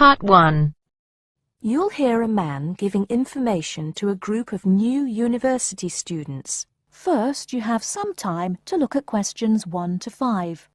Part 1. You'll hear a man giving information to a group of new university students. First, you have some time to look at questions 1 to 5.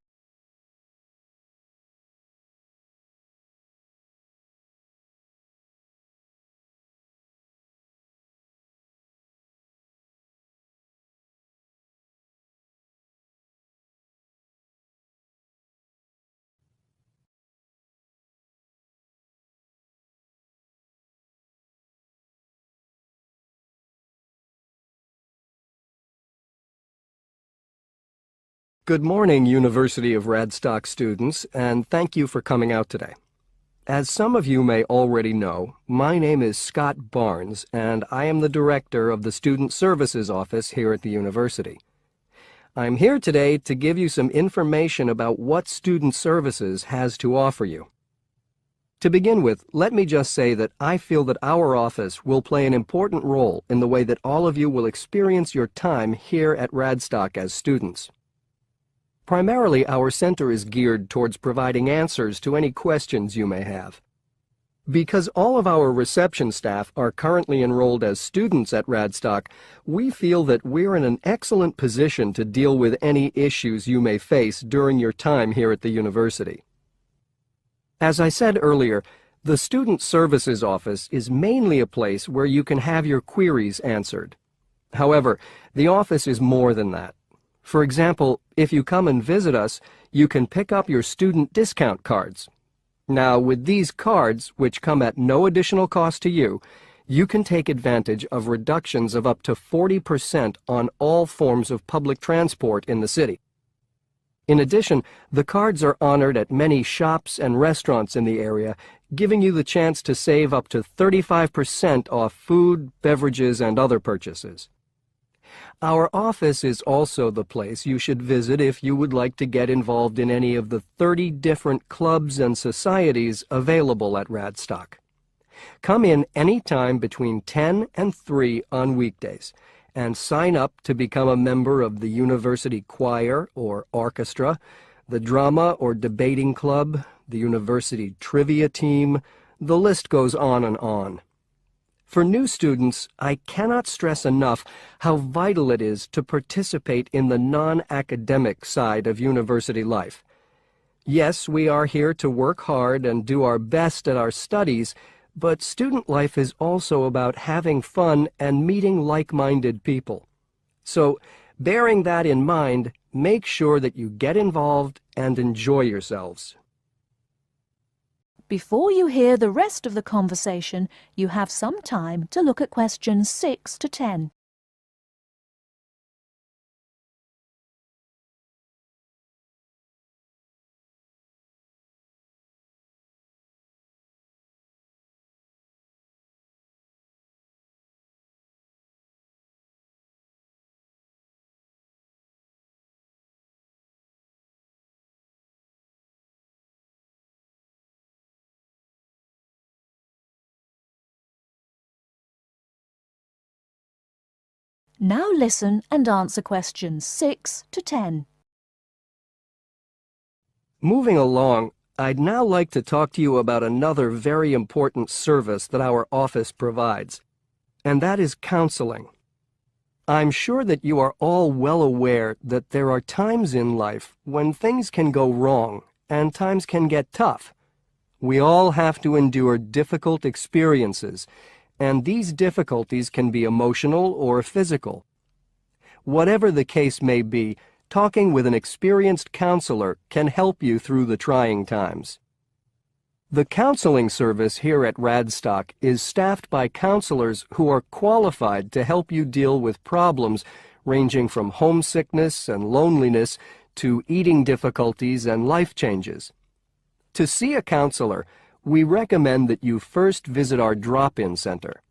Good morning, University of Radstock students, and thank you for coming out today. As some of you may already know, my name is Scott Barnes, and I am the director of the Student Services Office here at the university. I'm here today to give you some information about what Student Services has to offer you. To begin with, let me just say that I feel that our office will play an important role in the way that all of you will experience your time here at Radstock as students. Primarily, our center is geared towards providing answers to any questions you may have. Because all of our reception staff are currently enrolled as students at Radstock, we feel that we're in an excellent position to deal with any issues you may face during your time here at the university. As I said earlier, the Student Services Office is mainly a place where you can have your queries answered. However, the office is more than that. For example, if you come and visit us, you can pick up your student discount cards. Now, with these cards, which come at no additional cost to you, you can take advantage of reductions of up to 40% on all forms of public transport in the city. In addition, the cards are honored at many shops and restaurants in the area, giving you the chance to save up to 35% off food, beverages, and other purchases. Our office is also the place you should visit if you would like to get involved in any of the 30 different clubs and societies available at Radstock. Come in any time between 10 and 3 on weekdays and sign up to become a member of the university choir or orchestra, the drama or debating club, the university trivia team. The list goes on and on. For new students, I cannot stress enough how vital it is to participate in the non-academic side of university life. Yes, we are here to work hard and do our best at our studies, but student life is also about having fun and meeting like-minded people. So, bearing that in mind, make sure that you get involved and enjoy yourselves. Before you hear the rest of the conversation, you have some time to look at questions 6 to 10. Now listen and answer questions 6 to 10. Moving along, I'd now like to talk to you about another very important service that our office provides, and that is counseling. I'm sure that you are all well aware that there are times in life when things can go wrong and times can get tough. We all have to endure difficult experiences, and these difficulties can be emotional or physical. Whatever the case may be, talking with an experienced counselor can help you through the trying times. The counseling service here at Radstock is staffed by counselors who are qualified to help you deal with problems ranging from homesickness and loneliness to eating difficulties and life changes. To see a counselor, we recommend that you first visit our drop-in center.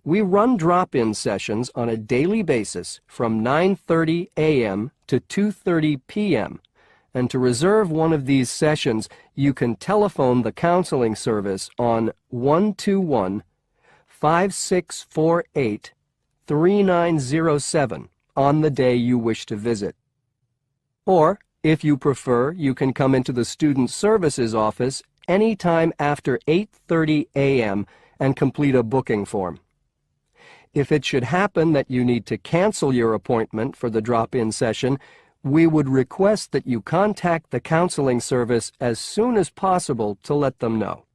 We run drop-in sessions on a daily basis from 9:30 a.m. to 2:30 p.m. And to reserve one of these sessions, you can telephone the counseling service on 121-5648-3907 on the day you wish to visit. Or, if you prefer, you can come into the Student Services Office any time after 8:30 a.m. and complete a booking form. If it should happen that you need to cancel your appointment for the drop-in session, we would request that you contact the counseling service as soon as possible to let them know.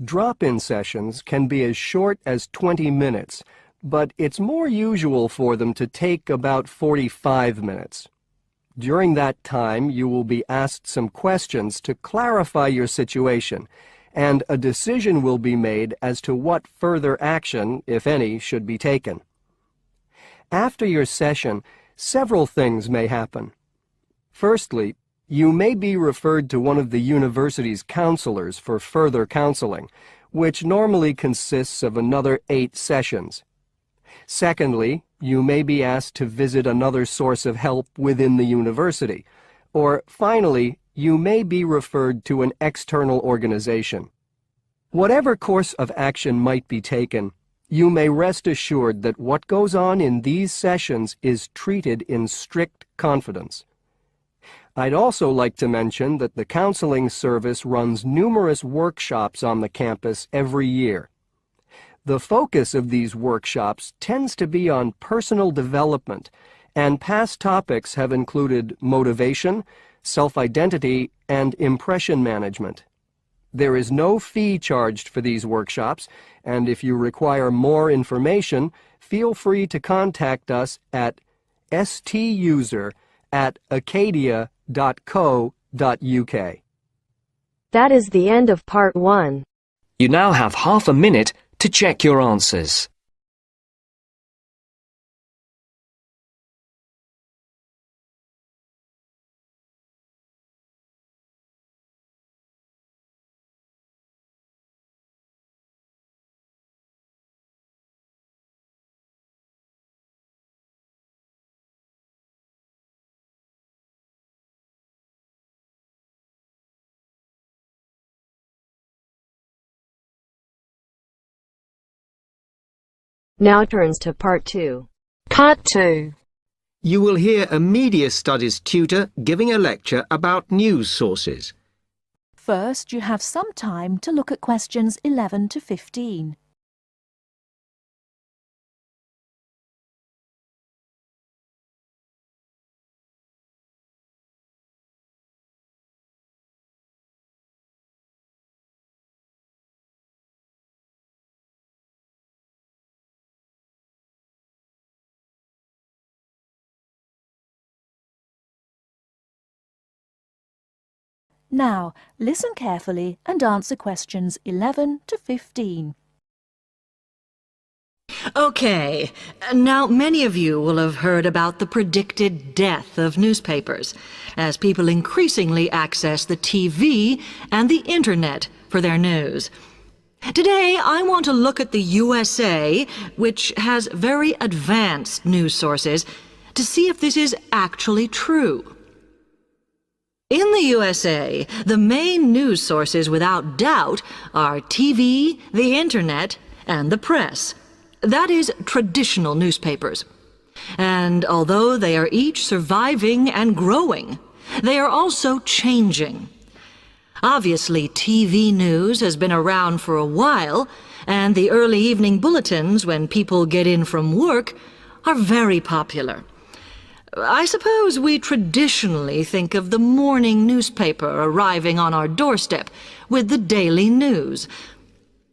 Drop-in sessions can be as short as 20 minutes, but it's more usual for them to take about 45 minutes. During that time, you will be asked some questions to clarify your situation, and a decision will be made as to what further action, if any, should be taken. After your session, several things may happen. Firstly, you may be referred to one of the university's counselors for further counseling, which normally consists of another 8 sessions. Secondly, you may be asked to visit another source of help within the university. Or finally, you may be referred to an external organization. Whatever course of action might be taken, you may rest assured that what goes on in these sessions is treated in strict confidence. I'd also like to mention that the counseling service runs numerous workshops on the campus every year. The focus of these workshops tends to be on personal development, and past topics have included motivation, self-identity, and impression management. There is no fee charged for these workshops, and if you require more information, feel free to contact us at stuser@acadia.co.uk. That is the end of part 1. You now have half a minute to check your answers. Now turns to part 2. Part 2. You will hear a media studies tutor giving a lecture about news sources. First, you have some time to look at questions 11 to 15. Now, listen carefully and answer questions 11 to 15. Okay, now many of you will have heard about the predicted death of newspapers, as people increasingly access the TV and the Internet for their news. Today, I want to look at the USA, which has very advanced news sources, to see if this is actually true. In the USA, the main news sources without doubt are TV, the Internet, and the press. That is, traditional newspapers. And although they are each surviving and growing, they are also changing. Obviously, TV news has been around for a while, and the early evening bulletins, when people get in from work, are very popular. I suppose we traditionally think of the morning newspaper arriving on our doorstep with the daily news.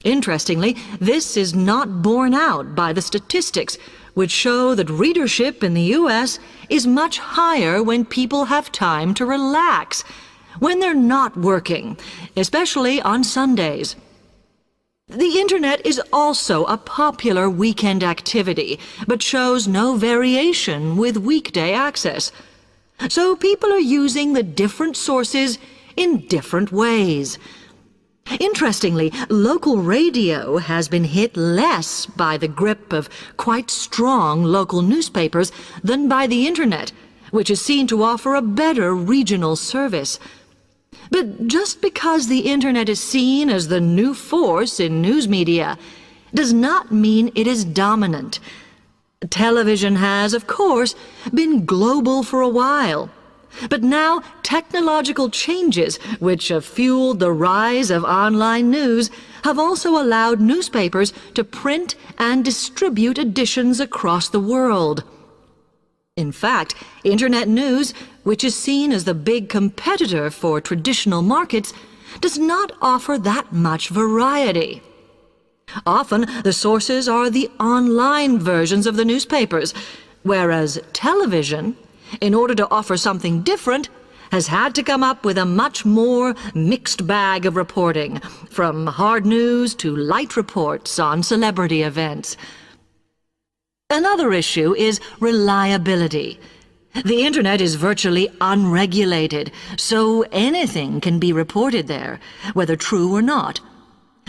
Interestingly, this is not borne out by the statistics, which show that readership in the U.S. is much higher when people have time to relax, when they're not working, especially on Sundays. The Internet is also a popular weekend activity, but shows no variation with weekday access. So people are using the different sources in different ways. Interestingly, local radio has been hit less by the grip of quite strong local newspapers than by the Internet, which is seen to offer a better regional service. But just because the Internet is seen as the new force in news media does not mean it is dominant. Television has, of course, been global for a while, But now, technological changes, which have fueled the rise of online news, have also allowed newspapers to print and distribute editions across the world. In fact, Internet news, which is seen as the big competitor for traditional markets, does not offer that much variety. Often, the sources are the online versions of the newspapers, whereas television, in order to offer something different, has had to come up with a much more mixed bag of reporting, from hard news to light reports on celebrity events. Another issue is reliability. The Internet is virtually unregulated, so anything can be reported there, whether true or not.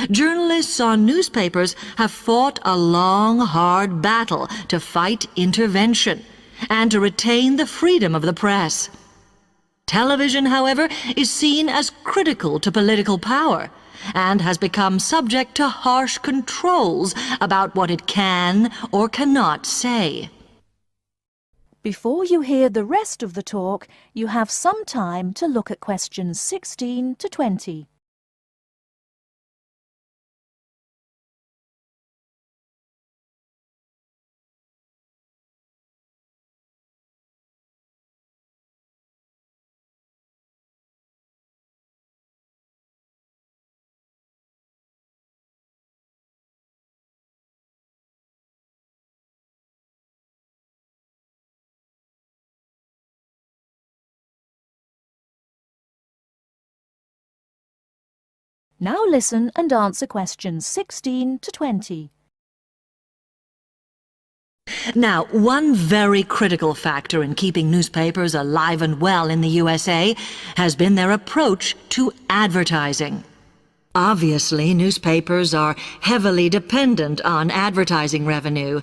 Journalists on newspapers have fought a long, hard battle to fight intervention and to retain the freedom of the press. Television, however, is seen as critical to political power and has become subject to harsh controls about what it can or cannot say. Before you hear the rest of the talk, you have some time to look at questions 16 to 20. Now listen and answer questions 16 to 20. Now, one very critical factor in keeping newspapers alive and well in the USA has been their approach to advertising. Obviously, newspapers are heavily dependent on advertising revenue,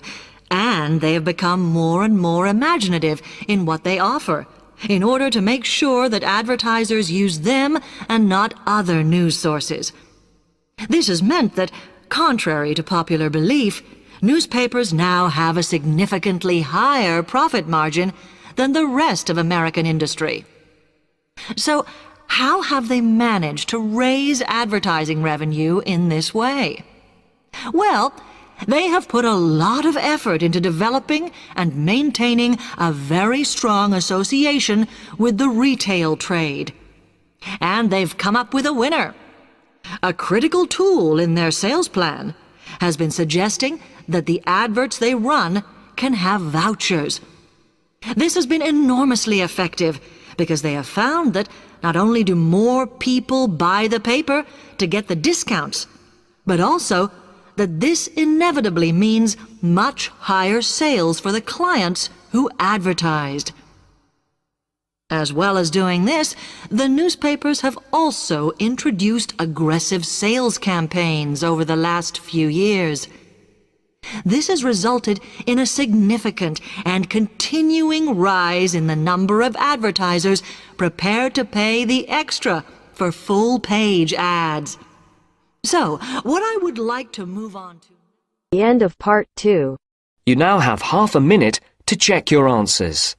and they have become more and more imaginative in what they offer, in order to make sure that advertisers use them and not other news sources. This has meant that, contrary to popular belief, newspapers now have a significantly higher profit margin than the rest of American industry. So, how have they managed to raise advertising revenue in this way? Well, they have put a lot of effort into developing and maintaining a very strong association with the retail trade. And they've come up with a winner. A critical tool in their sales plan has been suggesting that the adverts they run can have vouchers. This has been enormously effective because they have found that not only do more people buy the paper to get the discounts, but also that this inevitably means much higher sales for the clients who advertised. As well as doing this, the newspapers have also introduced aggressive sales campaigns over the last few years. This has resulted in a significant and continuing rise in the number of advertisers prepared to pay the extra for full-page ads. So, what I would like to move on to... The end of part 2. You now have half a minute to check your answers.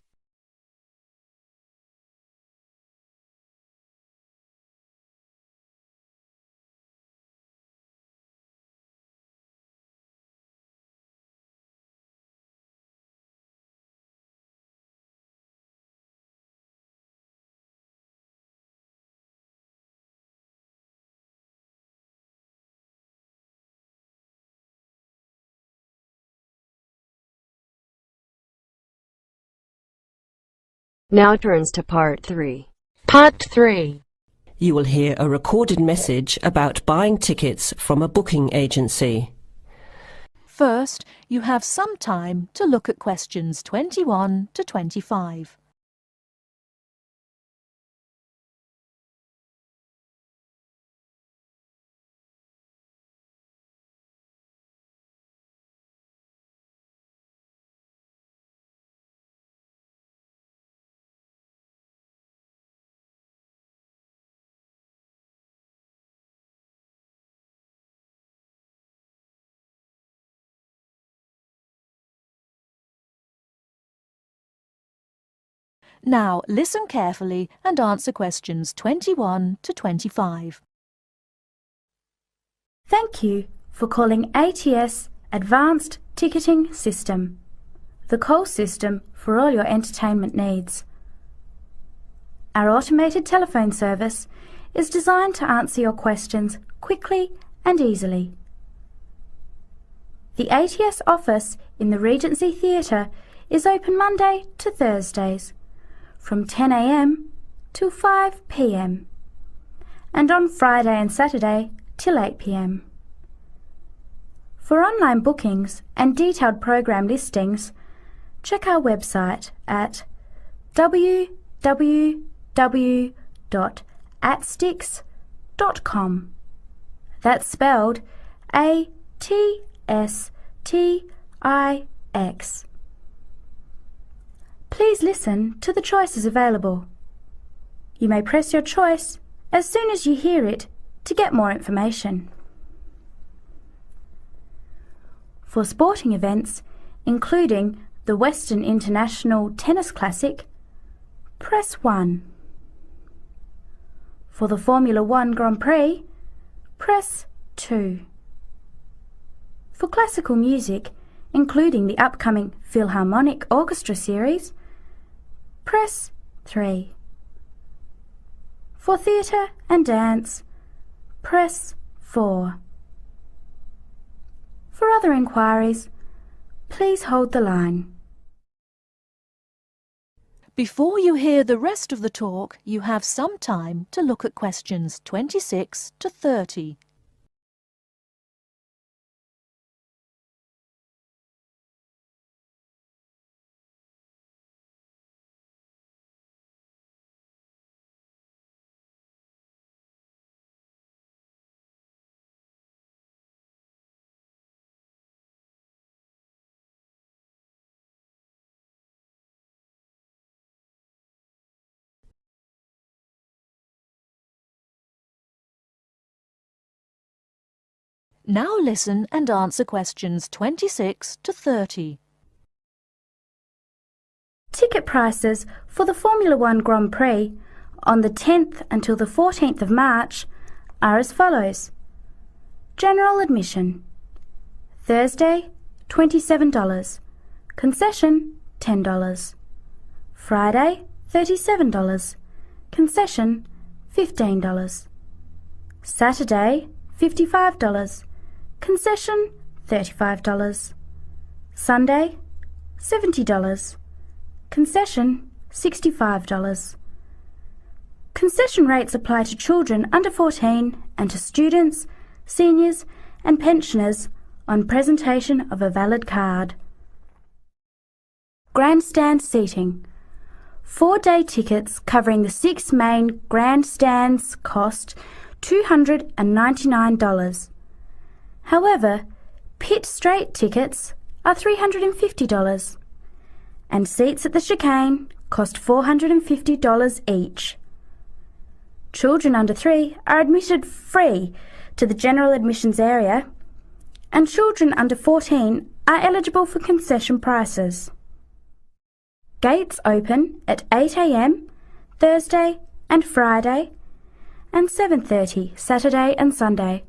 Now turns to part 3. Part 3. You will hear a recorded message about buying tickets from a booking agency. First, you have some time to look at questions 21 to 25. Now listen carefully and answer questions 21 to 25. Thank you for calling ATS Advanced Ticketing System, the call system for all your entertainment needs. Our automated telephone service is designed to answer your questions quickly and easily. The ATS office in the Regency Theatre is open Monday to Thursdays from 10 a.m. till 5 p.m. and on Friday and Saturday till 8 p.m. For online bookings and detailed program listings, check our website at www.atstix.com. That's spelled ATSTIX. Please listen to the choices available. You may press your choice as soon as you hear it to get more information. For sporting events, including the Western International Tennis Classic, press 1. For the Formula 1 Grand Prix, press 2. For classical music, including the upcoming Philharmonic Orchestra series, press 3. For theatre and dance, press 4. For other inquiries, please hold the line. Before you hear the rest of the talk, you have some time to look at questions 26 to 30. Now listen and answer questions 26 to 30. Ticket prices for the Formula 1 Grand Prix on the 10th until the 14th of March are as follows. General admission. Thursday, $27. Concession, $10. Friday, $37. Concession, $15. Saturday, $55. Concession, $35. Sunday, $70. Concession, $65. Concession rates apply to children under 14 and to students, seniors and pensioners on presentation of a valid card. Grandstand seating. 4-day tickets covering the 6 main grandstands cost $299. However, pit straight tickets are $350 and seats at the chicane cost $450 each. Children under 3 are admitted free to the general admissions area, and children under 14 are eligible for concession prices. Gates open at 8 a.m. Thursday and Friday and 7:30 Saturday and Sunday.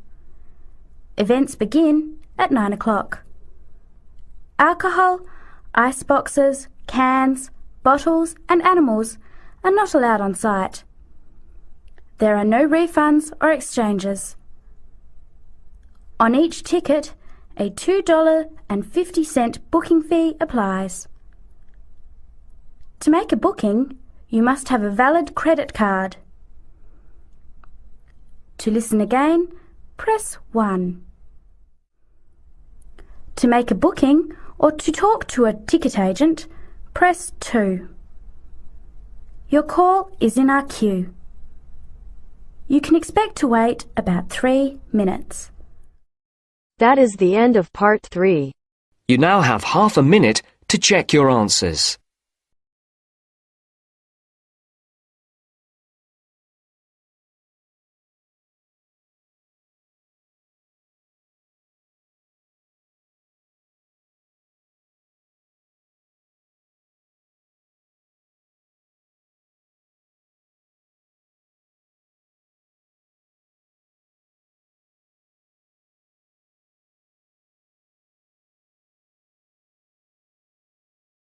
Events begin at 9 o'clock. Alcohol, ice boxes, cans, bottles and animals are not allowed on site. There are no refunds or exchanges. On each ticket, a $2.50 booking fee applies. To make a booking, you must have a valid credit card. To listen again, press 1. To make a booking or to talk to a ticket agent, press 2. Your call is in our queue. You can expect to wait about 3 minutes. That is the end of part 3. You now have half a minute to check your answers.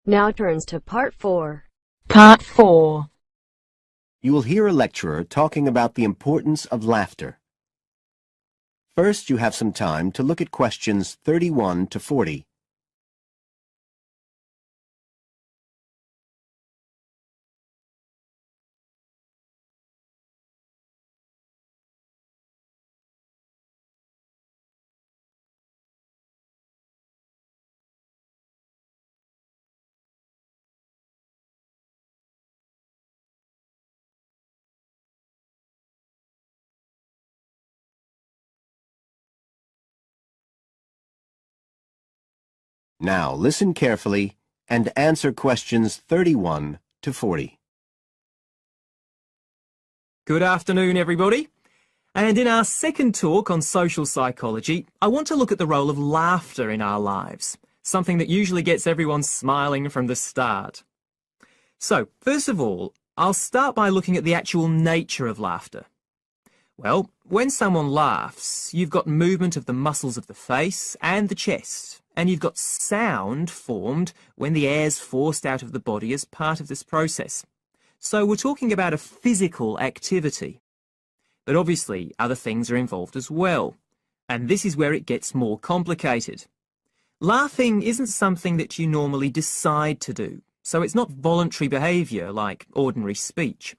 Now turns to Part 4. Part 4. You will hear a lecturer talking about the importance of laughter. First, you have some time to look at questions 31 to 40. Now listen carefully and answer questions 31 to 40. Good afternoon, everybody. And in our second talk on social psychology, I want to look at the role of laughter in our lives, something that usually gets everyone smiling from the start. So, first of all, I'll start by looking at the actual nature of laughter. Well, when someone laughs, you've got movement of the muscles of the face and the chest, and you've got sound formed when the air's forced out of the body as part of this process. So we're talking about a physical activity. But obviously other things are involved as well, and this is where it gets more complicated. Laughing isn't something that you normally decide to do, so it's not voluntary behaviour like ordinary speech.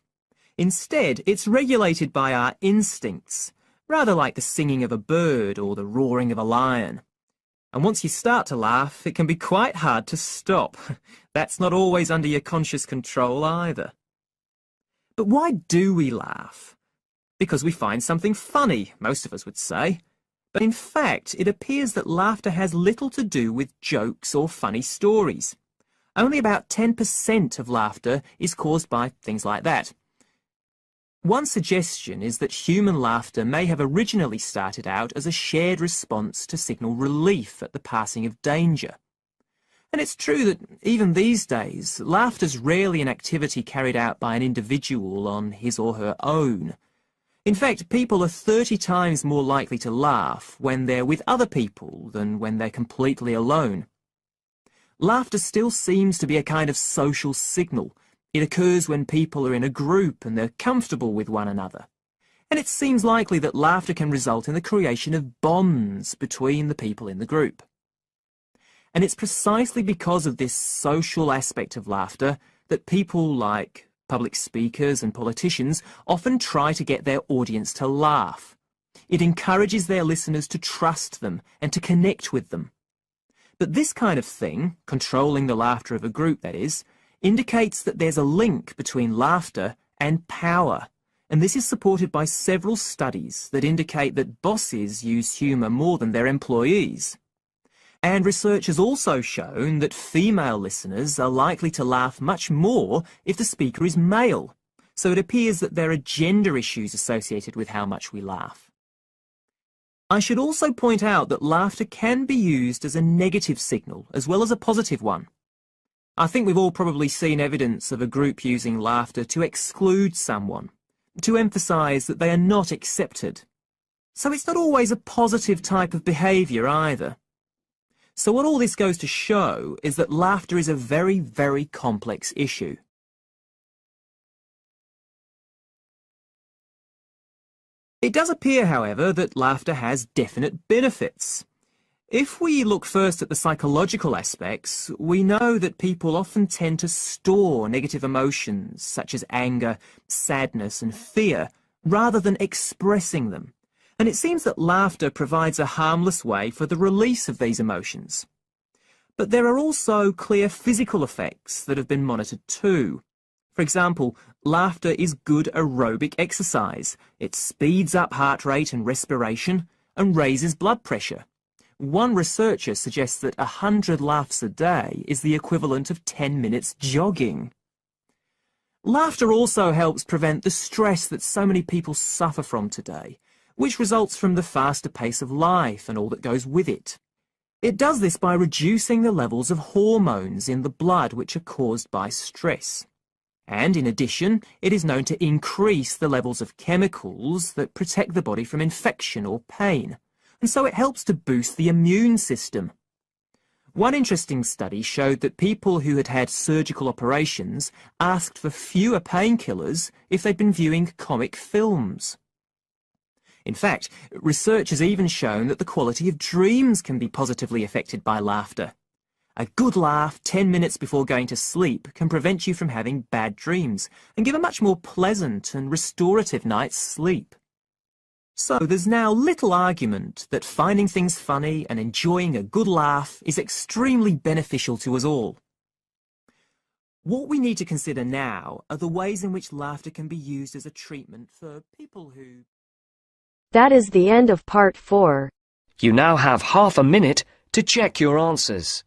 Instead, it's regulated by our instincts, rather like the singing of a bird or the roaring of a lion. And once you start to laugh, it can be quite hard to stop. That's not always under your conscious control either. But why do we laugh? Because we find something funny, most of us would say. But in fact, it appears that laughter has little to do with jokes or funny stories. Only about 10% of laughter is caused by things like that. One suggestion is that human laughter may have originally started out as a shared response to signal relief at the passing of danger. And it's true that even these days, laughter's rarely an activity carried out by an individual on his or her own. In fact, people are 30 times more likely to laugh when they're with other people than when they're completely alone. Laughter still seems to be a kind of social signal. It occurs when people are in a group and they're comfortable with one another. And it seems likely that laughter can result in the creation of bonds between the people in the group. And it's precisely because of this social aspect of laughter that people like public speakers and politicians often try to get their audience to laugh. It encourages their listeners to trust them and to connect with them. But this kind of thing, controlling the laughter of a group that is, indicates that there's a link between laughter and power, and this is supported by several studies that indicate that bosses use humour more than their employees. And research has also shown that female listeners are likely to laugh much more if the speaker is male, so it appears that there are gender issues associated with how much we laugh. I should also point out that laughter can be used as a negative signal as well as a positive one. I think we've all probably seen evidence of a group using laughter to exclude someone, to emphasise that they are not accepted. So it's not always a positive type of behaviour either. So what all this goes to show is that laughter is a very, very complex issue. It does appear, however, that laughter has definite benefits. If we look first at the psychological aspects, we know that people often tend to store negative emotions such as anger, sadness and fear, rather than expressing them. And it seems that laughter provides a harmless way for the release of these emotions. But there are also clear physical effects that have been monitored too. For example, laughter is good aerobic exercise. It speeds up heart rate and respiration and raises blood pressure. One researcher suggests that 100 laughs a day is the equivalent of 10 minutes jogging. Laughter also helps prevent the stress that so many people suffer from today, which results from the faster pace of life and all that goes with it. It does this by reducing the levels of hormones in the blood which are caused by stress. And in addition, it is known to increase the levels of chemicals that protect the body from infection or pain. And so it helps to boost the immune system. One interesting study showed that people who had had surgical operations asked for fewer painkillers if they'd been viewing comic films. In fact, research has even shown that the quality of dreams can be positively affected by laughter. A good laugh 10 minutes before going to sleep can prevent you from having bad dreams and give a much more pleasant and restorative night's sleep. So there's now little argument that finding things funny and enjoying a good laugh is extremely beneficial to us all. What we need to consider now are the ways in which laughter can be used as a treatment for people who... That is the end of part 4. You now have half a minute to check your answers.